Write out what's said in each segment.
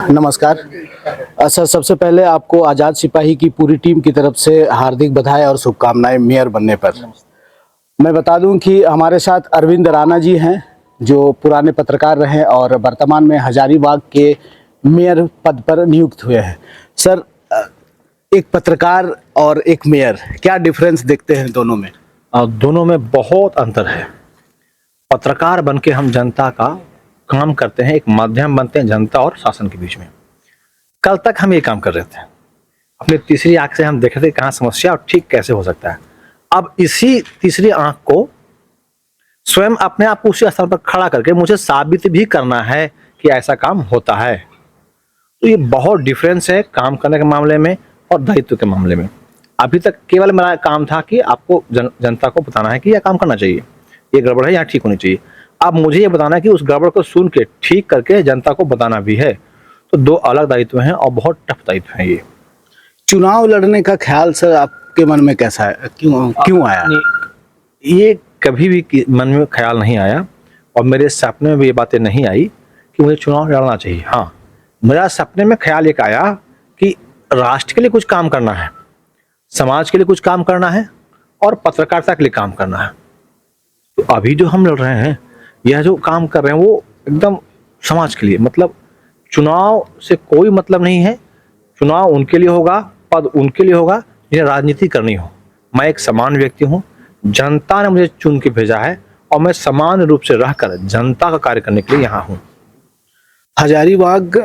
नमस्कार। सर, सबसे पहले आपको आज़ाद सिपाही की पूरी टीम की तरफ से हार्दिक बधाई और शुभकामनाएं मेयर बनने पर। मैं बता दूं कि हमारे साथ अरविंद राणा जी हैं, जो पुराने पत्रकार रहे और वर्तमान में हजारीबाग के मेयर पद पर नियुक्त हुए हैं। सर, एक पत्रकार और एक मेयर, क्या डिफरेंस देखते हैं दोनों में? दोनों में बहुत अंतर है। पत्रकार बन के हम जनता का काम करते हैं, एक माध्यम बनते हैं जनता और शासन के बीच में। कल तक हम ये काम कर रहे थे, अपनी तीसरी आंख से हम देख रहे थे कहाँ समस्या और ठीक कैसे हो सकता है। अब इसी तीसरी आंख को स्वयं अपने आप को उसी स्थान पर खड़ा करके मुझे साबित भी करना है कि ऐसा काम होता है। तो ये बहुत डिफरेंस है काम करने के मामले में और दायित्व के मामले में। अभी तक केवल मेरा काम था कि आपको जनता को बताना है कि यह काम करना चाहिए, ये गड़बड़ है, यहाँ ठीक होनी चाहिए। अब मुझे ये बताना है कि उस गड़बड़ को सुन के ठीक करके जनता को बताना भी है। तो दो अलग दायित्व हैं और बहुत टफ दायित्व हैं ये। चुनाव लड़ने का ख्याल सर आपके मन में कैसा है, क्यों आया? ये कभी भी मन में ख्याल नहीं आया और मेरे सपने में भी ये बातें नहीं आई कि मुझे चुनाव लड़ना चाहिए। हाँ, मेरा सपने में ख्याल एक आया कि राष्ट्र के लिए कुछ काम करना है, समाज के लिए कुछ काम करना है और पत्रकारिता के लिए काम करना है। तो अभी जो हम लड़ रहे हैं, यह जो काम कर रहे हैं वो एकदम समाज के लिए, मतलब चुनाव से कोई मतलब नहीं है। चुनाव उनके लिए होगा, पद उनके लिए होगा जिन्हें राजनीति करनी हो। मैं एक समान व्यक्ति हूँ, जनता ने मुझे चुन के भेजा है और मैं समान रूप से रहकर जनता का कार्य करने के लिए यहाँ हूँ। हजारीबाग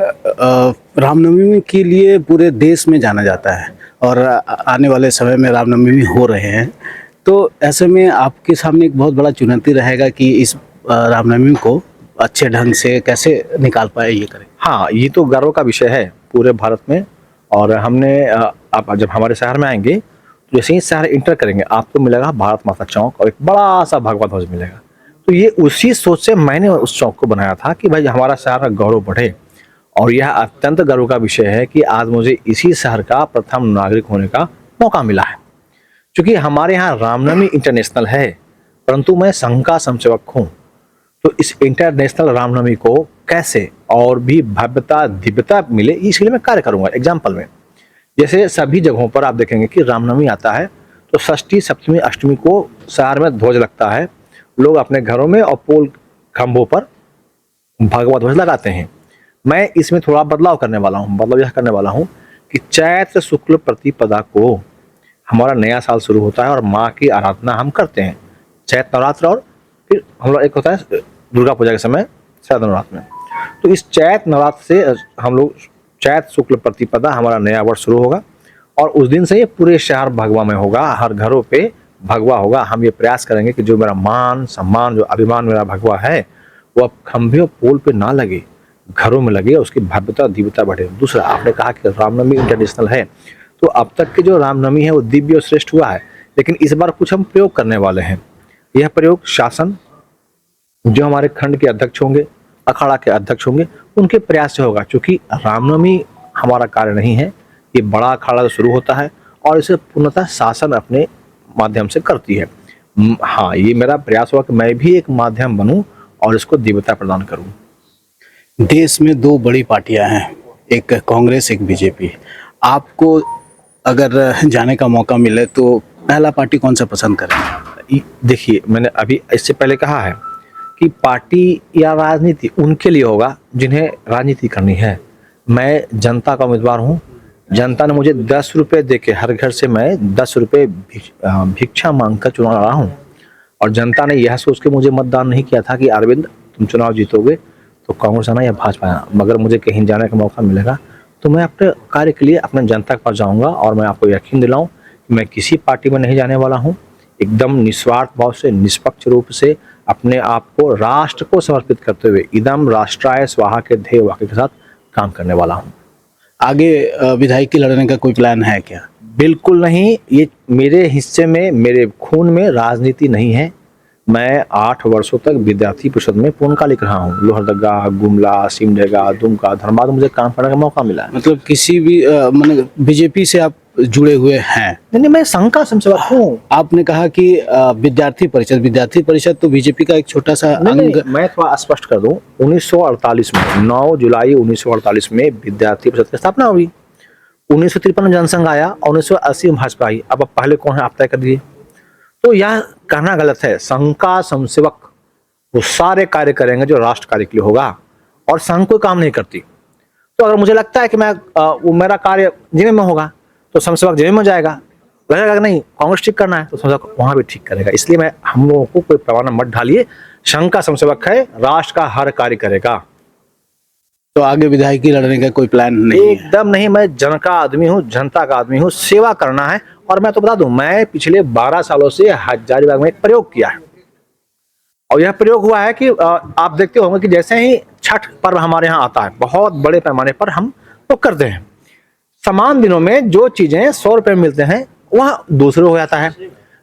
रामनवमी के लिए पूरे देश में जाना जाता है और आने वाले समय में रामनवमी हो रहे हैं, तो ऐसे में आपके सामने एक बहुत बड़ा चुनौती रहेगा कि इस रामनवमी को अच्छे ढंग से कैसे निकाल पाए, ये करें। हाँ, ये तो गर्व का विषय है पूरे भारत में। और हमने आप जब हमारे शहर में आएंगे तो जैसे ही शहर इंटर करेंगे आपको मिलेगा भारत माता चौक और एक बड़ा सा भगवा ध्वज मिलेगा। तो ये उसी सोच से मैंने उस चौक को बनाया था कि भाई हमारा शहर का गौरव बढ़े। और यह अत्यंत गर्व का विषय है कि आज मुझे इसी शहर का प्रथम नागरिक होने का मौका मिला है। क्योंकि हमारे यहाँ रामनवमी इंटरनेशनल है, परंतु मैं संघ का संसेवक हूँ। तो इस इंटरनेशनल रामनवमी को कैसे और भी भव्यता दिव्यता मिले, इसके लिए मैं कार्य करूंगा। एग्जाम्पल में जैसे सभी जगहों पर आप देखेंगे कि रामनवमी आता है तो षष्ठी सप्तमी अष्टमी को शहर में ध्वज लगता है। लोग अपने घरों में और पोल खंभों पर भगवा ध्वज लगाते हैं। मैं इसमें थोड़ा बदलाव करने वाला हूँ। बदलाव यह करने वाला हूँ कि चैत्र शुक्ल प्रतिपदा को हमारा नया साल शुरू होता है और माँ की आराधना हम करते हैं चैत्र नवरात्र, और फिर हम लोग एक होता है दुर्गा पूजा के समय शरद नवरात्र में। तो इस चैत्र नवरात्र से हम लोग चैत्र शुक्ल प्रतिपदा हमारा नया वर्ष शुरू होगा और उस दिन से ये पूरे शहर भगवा में होगा, हर घरों पे भगवा होगा। हम ये प्रयास करेंगे कि जो मेरा मान सम्मान, जो अभिमान मेरा भगवा है, वो अब खंभे और पोल पे ना लगे, घरों में लगे, उसकी भव्यता दिव्यता बढ़े। दूसरा, आपने कहा कि रामनवमी इंटरनेशनल है, तो अब तक के जो रामनवमी है वो दिव्य और श्रेष्ठ हुआ है, लेकिन इस बार कुछ हम प्रयोग करने वाले हैं। यह प्रयोग शासन, जो हमारे खंड के अध्यक्ष होंगे, अखाड़ा के अध्यक्ष होंगे, उनके प्रयास से होगा। क्योंकि रामनवमी हमारा कार्य नहीं है, ये बड़ा अखाड़ा शुरू होता है और इसे पूर्णतः शासन अपने माध्यम से करती है। हाँ, ये मेरा प्रयास होगा कि मैं भी एक माध्यम बनूं और इसको दिव्यता प्रदान करूं। देश में दो बड़ी पार्टियां हैं, एक कांग्रेस एक बीजेपी। आपको अगर जाने का मौका मिले तो पहला पार्टी कौन सा पसंद करेंगे? देखिए, मैंने अभी इससे पहले कहा है कि पार्टी या राजनीति उनके लिए होगा जिन्हें राजनीति करनी है। मैं जनता का उम्मीदवार हूँ। जनता ने मुझे 10 रुपये दे के, हर घर से मैं 10 रुपये भिक्षा मांग कर चुनाव लड़ा हूँ। और जनता ने यह सोच के मुझे मतदान नहीं किया था कि अरविंद तुम चुनाव जीतोगे तो कांग्रेस आना या भाजपा आना। मगर मुझे कहीं जाने का मौका मिलेगा तो मैं अपने कार्य के लिए अपने जनता के पास जाऊँगा और मैं आपको यकीन दिलाऊँ कि मैं किसी पार्टी में नहीं जाने वाला हूँ। एकदम निस्वार्थ भाव से, निष्पक्ष रूप से अपने आप को राष्ट्र को समर्पित करते हुए इदम राष्ट्राय स्वाहा के ध्येय वाक्य के साथ काम करने वाला हूँ। आगे विधायकी लड़ने का कोई प्लान है क्या? बिल्कुल नहीं। ये मेरे हिस्से में, मेरे खून में राजनीति नहीं है। मैं 8 वर्षों तक विद्यार्थी परिषद में पूर्णकालिक रहा हूँ। लोहरदगा, गुमला, सिमडेगा, दुमका, धनबाद मुझे काम करने का मौका मिला है। मतलब किसी भी मतलब बीजेपी से आप जुड़े हुए हैं? नहीं, मैं संघ का स्वयंसेवक हूँ। आपने कहा कि विद्यार्थी परिषद तो बीजेपी का एक छोटा सा नहीं, अंग। मैं थोड़ा स्पष्ट कर दूं, 1948 में 9 जुलाई 1948 में विद्यार्थी परिषद की स्थापना हुई। 1953 में जनसंघ आया और 1980 में भाजपा आई। अब पहले कौन है आप तय कर दीजिए। तो यह कहना गलत है। संघ का स्वयंसेवक वो सारे कार्य करेंगे जो राष्ट्र कार्य के लिए होगा, और संघ कोई काम नहीं करती। तो अगर मुझे लगता है कि मैं वो मेरा कार्य जिम्मे में होगा तो स्वयंसेवक जिम्मे में जाएगा। लगेगा कि नहीं कांग्रेस ठीक करना है तो स्वयंसेवक वहां भी ठीक करेगा। इसलिए मैं हम लोगों को कोई पैमाना मत ढालिए। संघ का स्वयंसेवक है, राष्ट्र का हर कार्य करेगा। तो आगे विधायकी लड़ने का कोई प्लान नहीं है? एकदम नहीं। मैं जन का आदमी हूँ, जनता का आदमी हूँ, सेवा करना है। और मैं तो बता दूं, मैं पिछले 12 सालों से हजारीबाग में एक प्रयोग किया है, और यह प्रयोग हुआ है कि आप देखते होंगे कि जैसे ही छठ पर्व हमारे यहाँ आता है, बहुत बड़े पैमाने पर हम तो करते हैं। समान दिनों में जो चीजें 100 रुपए में मिलते हैं वह दूसरे हो जाता है।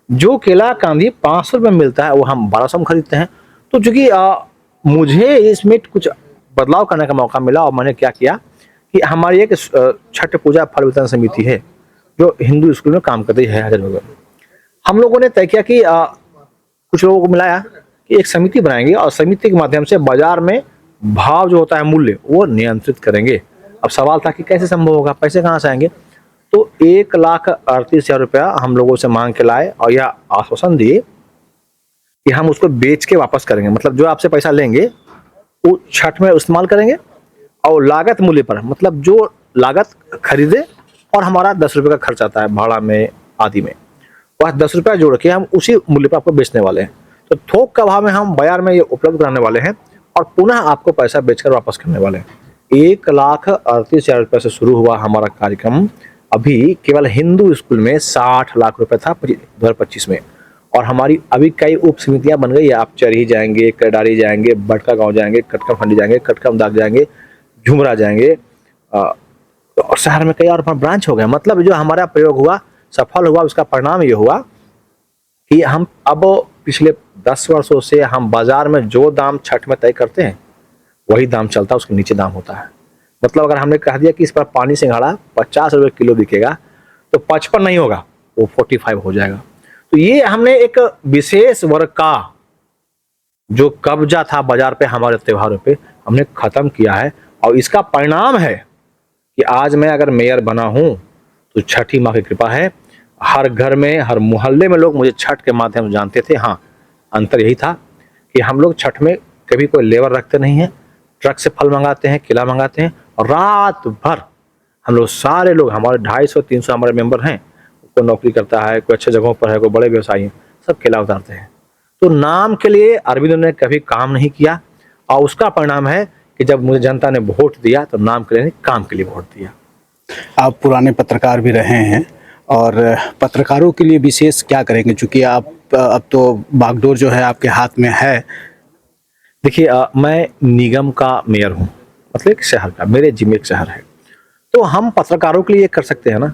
जो केला कांदी 500 रुपए में मिलता है वो हम 1200 में खरीदते हैं। तो चूंकि मुझे इसमें कुछ बदलाव करने का मौका मिला, और मैंने क्या किया कि हमारी एक छठ पूजा फल वितरण समिति है जो हिंदू स्कूल में काम करती है हजारीबाग में। हम लोगों ने तय किया कि कुछ लोगों को मिलाया कि एक समिति बनाएंगे, और समिति के माध्यम से बाजार में भाव जो होता है मूल्य वो नियंत्रित करेंगे। अब सवाल था कि कैसे संभव होगा, पैसे कहाँ से आएंगे। तो 1,38,000 रुपया हम लोगों से मांग के लाए, और यह आश्वासन दिए कि हम उसको बेच के वापस करेंगे। मतलब जो आपसे पैसा लेंगे वो छठ में इस्तेमाल करेंगे, और लागत मूल्य पर, मतलब जो लागत खरीदे और हमारा 10 रुपये का खर्च आता है भाड़ा में आदि में, वह 10 रुपया जोड़ के हम उसी मूल्य पर आपको बेचने वाले हैं। तो थोक का भाव में हम बाजार में ये उपलब्ध कराने वाले हैं, और पुनः आपको पैसा बेचकर वापस करने वाले हैं। 1,38,000 रुपये से शुरू हुआ हमारा कार्यक्रम। अभी केवल हिंदू स्कूल में 60 लाख रुपए था 2025 में, और हमारी अभी कई उप समितियां बन गई है। आप चरही जाएंगे, कडारी जाएंगे, भटका गांव जाएंगे, कटकम फंडी जाएंगे, कटकम दाग जाएंगे, झुमरा जाएंगे, और शहर में कई और ब्रांच हो गए। मतलब जो हमारा प्रयोग हुआ सफल हुआ, उसका परिणाम ये हुआ कि हम अब पिछले 10 वर्षों से हम बाजार में जो दाम छठ में तय करते हैं वही दाम चलता है, उसके नीचे दाम होता है। मतलब अगर हमने कह दिया कि इस पर पानी सिंघाड़ा 50 रुपये किलो बिकेगा तो 55 नहीं होगा, वो 45 हो जाएगा। तो ये हमने एक विशेष वर्ग का जो कब्जा था बाजार पे हमारे त्योहारों पे हमने खत्म किया है, और इसका परिणाम है कि आज मैं अगर मेयर बना हूं तो छठी माँ की कृपा है। हर घर में, हर मोहल्ले में लोग मुझे छठ के माध्यम से जानते थे। हाँ, अंतर यही था कि हम लोग छठ में कभी कोई लेबर रखते नहीं हैं, ट्रक से फल मंगाते हैं, केला मंगाते हैं, और रात भर हम लोग सारे लोग, हमारे 250-300 हमारे मेंबर हैं, कोई नौकरी करता है, कोई अच्छे जगहों पर है, कोई बड़े व्यवसायी हैं, सब केला उतारते हैं। तो नाम के लिए अरविंद ने कभी काम नहीं किया, और उसका परिणाम है कि जब मुझे जनता ने वोट दिया तो नाम के लिए नहीं, काम के लिए वोट दिया। आप पुराने पत्रकार भी रहे हैं, और पत्रकारों के लिए विशेष क्या करेंगे, चूंकि आप अब तो बागडोर जो है आपके हाथ में है। देखिए, मैं निगम का मेयर हूँ, मतलब एक शहर का, मेरे जिम्मे एक शहर है। तो हम पत्रकारों के लिए ये कर सकते हैं ना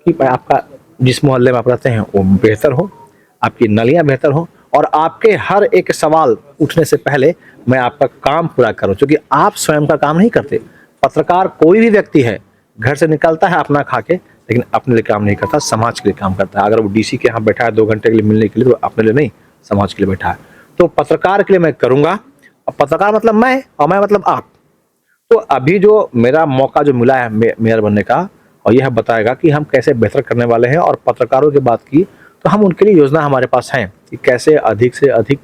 कि आपका जिस मोहल्ले में आप रहते हैं वो बेहतर हो, आपकी नालियाँ बेहतर हो, और आपके हर एक सवाल उठने से पहले मैं आपका काम पूरा करूं। क्योंकि आप स्वयं का काम नहीं करते। पत्रकार कोई भी व्यक्ति है, घर से निकलता है अपना खा के, लेकिन अपने लिए काम नहीं करता, समाज के लिए काम करता है। अगर वो डीसी के यहाँ बैठा है 2 घंटे के लिए मिलने के लिए, तो अपने लिए नहीं, समाज के लिए बैठा है। तो पत्रकार के लिए मैं करूँगा। अब पत्रकार मतलब मैं, और मैं मतलब आप। तो अभी जो मेरा मौका जो मिला है मेयर बनने का, और यह बताएगा कि हम कैसे बेहतर करने वाले हैं। और पत्रकारों की बात की तो हम उनके लिए योजना हमारे पास है कि कैसे अधिक से अधिक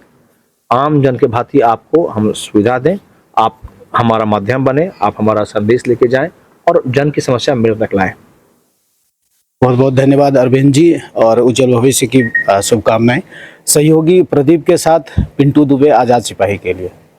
आम जन के भांति आपको हम सुविधा दें, आप हमारा माध्यम बने, आप हमारा संदेश लेके जाएं, और जन की समस्या मेरे तक लाएं। बहुत बहुत धन्यवाद अरविंद जी, और उज्जवल भविष्य की शुभकामनाएं। सहयोगी प्रदीप के साथ पिंटू दुबे, आज़ाद सिपाही के लिए।